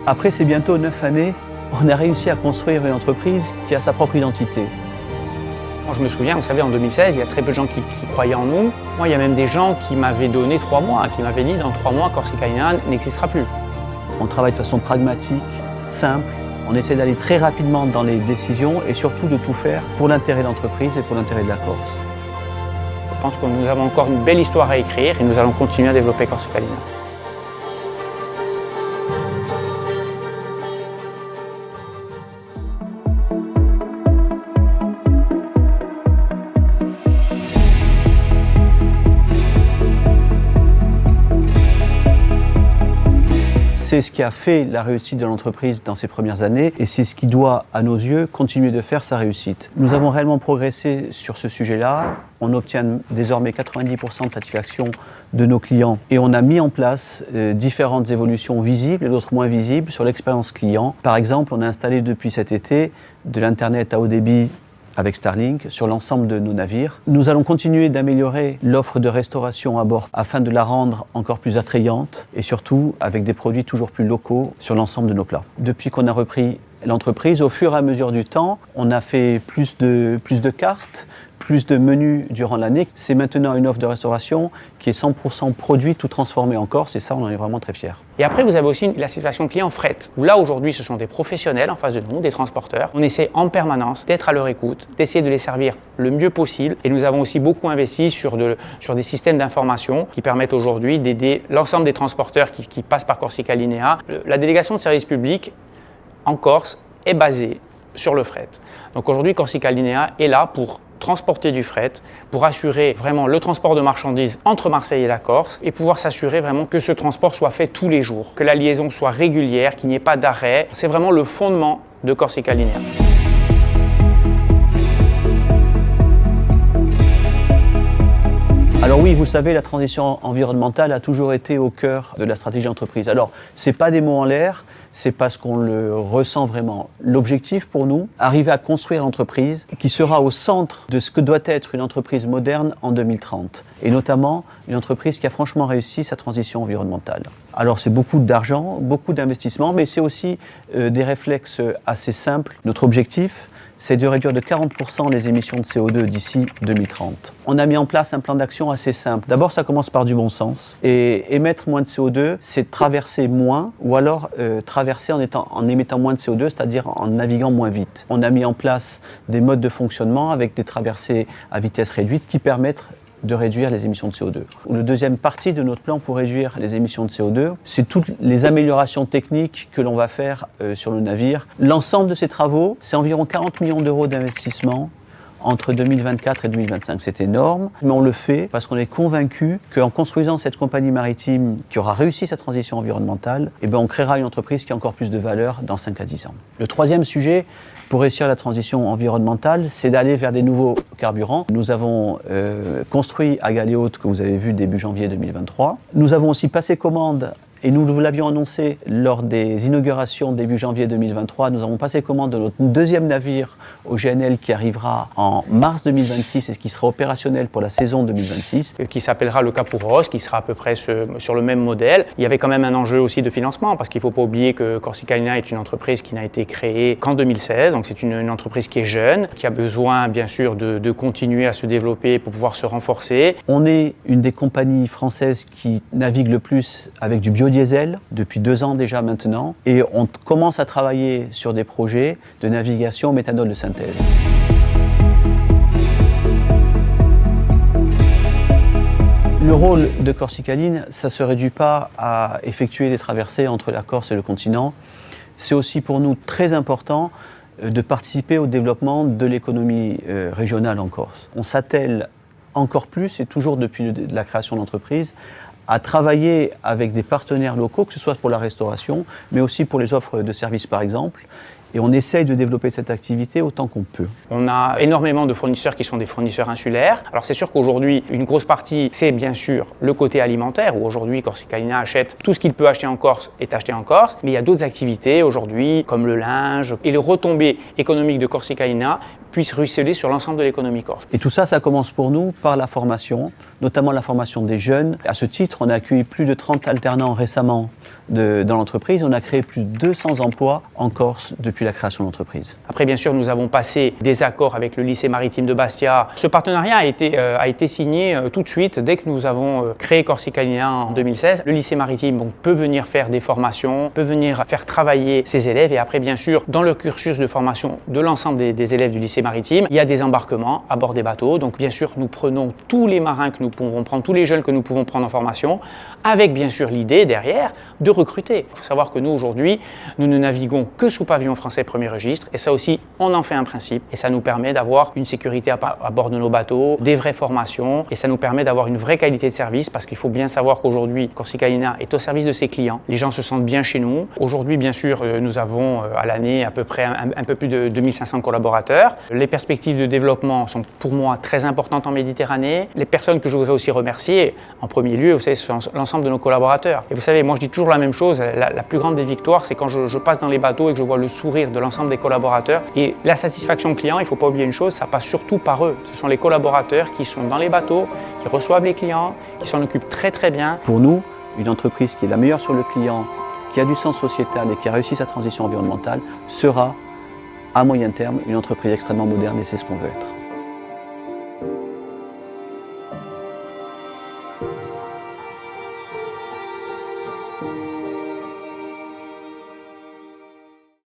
Après ces bientôt 9 années, on a réussi à construire une entreprise qui a sa propre identité. Moi, je me souviens, vous savez, en 2016, il y a très peu de gens qui croyaient en nous. Moi, il y a même des gens qui m'avaient donné 3 mois, qui m'avaient dit dans 3 mois, Corsica Linea n'existera plus. On travaille de façon pragmatique, simple. On essaie d'aller très rapidement dans les décisions et surtout de tout faire pour l'intérêt de l'entreprise et pour l'intérêt de la Corse. Je pense que nous avons encore une belle histoire à écrire et nous allons continuer à développer Corsica Linea. C'est ce qui a fait la réussite de l'entreprise dans ces premières années et c'est ce qui doit, à nos yeux, continuer de faire sa réussite. Nous avons réellement progressé sur ce sujet-là. On obtient désormais 90% de satisfaction de nos clients et on a mis en place différentes évolutions visibles et d'autres moins visibles sur l'expérience client. Par exemple, on a installé depuis cet été de l'Internet à haut débit avec Starlink sur l'ensemble de nos navires. Nous allons continuer d'améliorer l'offre de restauration à bord afin de la rendre encore plus attrayante et surtout avec des produits toujours plus locaux sur l'ensemble de nos plats. Depuis qu'on a repris l'entreprise, au fur et à mesure du temps, on a fait plus de cartes, plus de menus durant l'année. C'est maintenant une offre de restauration qui est 100% produit, tout transformé en Corse et ça, on en est vraiment très fiers. Et après, vous avez aussi la situation client fret, où là, aujourd'hui, ce sont des professionnels en face de nous, des transporteurs. On essaie en permanence d'être à leur écoute, d'essayer de les servir le mieux possible. Et nous avons aussi beaucoup investi sur des systèmes d'information qui permettent aujourd'hui d'aider l'ensemble des transporteurs qui passent par Corsica Linea. La délégation de service public en Corse est basée sur le fret. Donc aujourd'hui, Corsica Linea est là pour transporter du fret, pour assurer vraiment le transport de marchandises entre Marseille et la Corse et pouvoir s'assurer vraiment que ce transport soit fait tous les jours, que la liaison soit régulière, qu'il n'y ait pas d'arrêt. C'est vraiment le fondement de Corsica Linea. Alors oui, vous savez, la transition environnementale a toujours été au cœur de la stratégie d'entreprise. Alors, ce n'est pas des mots en l'air, c'est parce qu'on le ressent vraiment. L'objectif pour nous, arriver à construire l'entreprise qui sera au centre de ce que doit être une entreprise moderne en 2030. Et notamment, une entreprise qui a franchement réussi sa transition environnementale. Alors c'est beaucoup d'argent, beaucoup d'investissements, mais c'est aussi des réflexes assez simples. Notre objectif, c'est de réduire de 40% les émissions de CO2 d'ici 2030. On a mis en place un plan d'action assez simple. D'abord, ça commence par du bon sens. Et émettre moins de CO2, c'est traverser moins, ou alors traverser en émettant moins de CO2, c'est-à-dire en naviguant moins vite. On a mis en place des modes de fonctionnement avec des traversées à vitesse réduite qui permettent de réduire les émissions de CO2. La deuxième partie de notre plan pour réduire les émissions de CO2, c'est toutes les améliorations techniques que l'on va faire sur le navire. L'ensemble de ces travaux, c'est environ 40 millions d'euros d'investissement entre 2024 et 2025. C'est énorme, mais on le fait parce qu'on est convaincu qu'en construisant cette compagnie maritime qui aura réussi sa transition environnementale, on créera une entreprise qui a encore plus de valeur dans 5 à 10 ans. Le troisième sujet, pour réussir la transition environnementale, c'est d'aller vers des nouveaux carburants. Nous avons construit à Galéote, que vous avez vu début janvier 2023. Nous avons aussi passé commande, et nous vous l'avions annoncé lors des inaugurations début janvier 2023, nous avons passé commande de notre deuxième navire au GNL qui arrivera en mars 2026 et qui sera opérationnel pour la saison 2026. Qui s'appellera le Capouros, qui sera à peu près sur le même modèle. Il y avait quand même un enjeu aussi de financement, parce qu'il ne faut pas oublier que Corsica Linea est une entreprise qui n'a été créée qu'en 2016, donc c'est une entreprise qui est jeune, qui a besoin bien sûr de continuer à se développer pour pouvoir se renforcer. On est une des compagnies françaises qui navigue le plus avec du biodiesel depuis 2 ans déjà maintenant, et on commence à travailler sur des projets de navigation au méthanol de synthèse. Le rôle de Corsica Linea, ça ne se réduit pas à effectuer des traversées entre la Corse et le continent. C'est aussi pour nous très important de participer au développement de l'économie régionale en Corse. On s'attelle encore plus, et toujours depuis la création de l'entreprise, à travailler avec des partenaires locaux, que ce soit pour la restauration, mais aussi pour les offres de services par exemple. Et on essaye de développer cette activité autant qu'on peut. On a énormément de fournisseurs qui sont des fournisseurs insulaires. Alors c'est sûr qu'aujourd'hui, une grosse partie, c'est bien sûr le côté alimentaire, où aujourd'hui Corsica Linea achète tout ce qu'il peut acheter en Corse est acheté en Corse. Mais il y a d'autres activités aujourd'hui, comme le linge. Et le retombée économique de Corsica Linea puisse ruisseler sur l'ensemble de l'économie corse. Et tout ça, ça commence pour nous par la formation, notamment la formation des jeunes. À ce titre, on a accueilli plus de 30 alternants récemment dans l'entreprise. On a créé plus de 200 emplois en Corse depuis la création de l'entreprise. Après, bien sûr, nous avons passé des accords avec le lycée maritime de Bastia. Ce partenariat a été signé tout de suite dès que nous avons créé Corsica Linea en 2016. Le lycée maritime peut venir faire des formations, peut venir faire travailler ses élèves. Et après, bien sûr, dans le cursus de formation de l'ensemble des élèves du lycée maritime, il y a des embarquements à bord des bateaux. Donc, bien sûr, nous prenons tous les marins que nous pouvons prendre, tous les jeunes que nous pouvons prendre en formation, avec bien sûr l'idée derrière de recruter. Il faut savoir que nous, aujourd'hui, nous ne naviguons que sous pavillon français premier registre. Et ça aussi, on en fait un principe. Et ça nous permet d'avoir une sécurité à bord de nos bateaux, des vraies formations. Et ça nous permet d'avoir une vraie qualité de service parce qu'il faut bien savoir qu'aujourd'hui, Corsica Linea est au service de ses clients. Les gens se sentent bien chez nous. Aujourd'hui, bien sûr, nous avons à l'année à peu près un peu plus de 2500 collaborateurs. Les perspectives de développement sont pour moi très importantes en Méditerranée. Les personnes que je voudrais aussi remercier, en premier lieu, vous savez, ce sont l'ensemble de nos collaborateurs. Et vous savez, moi je dis toujours la même chose, la plus grande des victoires, c'est quand je passe dans les bateaux et que je vois le sourire de l'ensemble des collaborateurs. Et la satisfaction client, il ne faut pas oublier une chose, ça passe surtout par eux. Ce sont les collaborateurs qui sont dans les bateaux, qui reçoivent les clients, qui s'en occupent très très bien. Pour nous, une entreprise qui est la meilleure sur le client, qui a du sens sociétal et qui a réussi sa transition environnementale, sera à moyen terme une entreprise extrêmement moderne et c'est ce qu'on veut être.